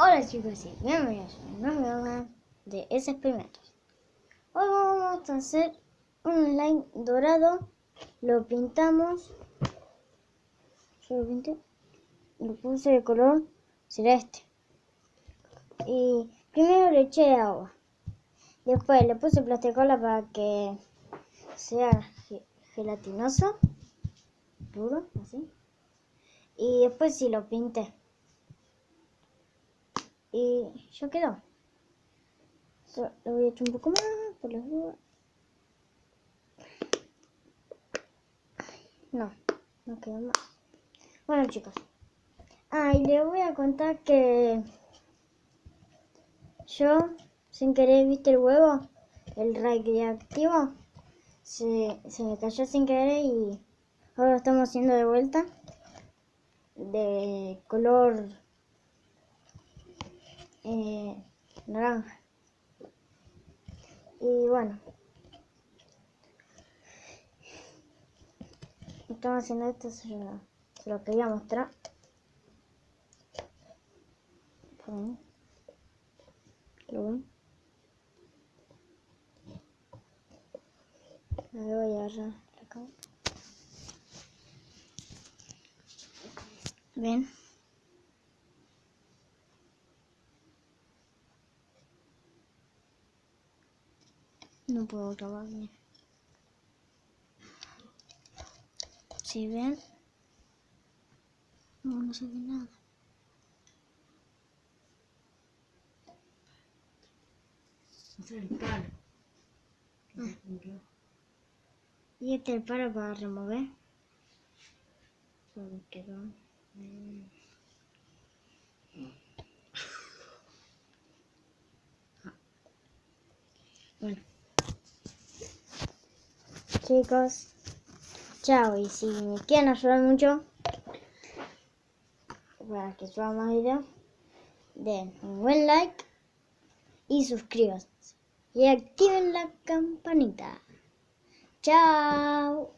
Hola chicos y bienvenidos a un nuevo video de experimentos. Hoy vamos a hacer un slime dorado. Lo pintamos. Yo lo pinté. Lo puse de color celeste. Y primero le eché agua. Después le puse plasticola para que sea gelatinoso. Duro, así. Y después sí lo pinté. Y ya quedó. Lo voy a echar un poco más por las dudas. No quedó más. Bueno chicos. Y les voy a contar que yo, sin querer, ¿viste el huevo? El radiactivo. Se me cayó sin querer y ahora lo estamos haciendo de vuelta. De color naranja. Y bueno. Estamos haciendo esto, se lo quería mostrar. ¿Lo ven? A ver, voy a agarrar la cámara. ¿Ven? No puedo grabar bien. ¿Sí ven? No se ve nada. El palo. Y este es el palo para remover. Solo quedó. Bueno. Chicos. Chao. Y si me quieren ayudar mucho para que suba más videos, den un buen like y suscríbanse. Y activen la campanita. Chao.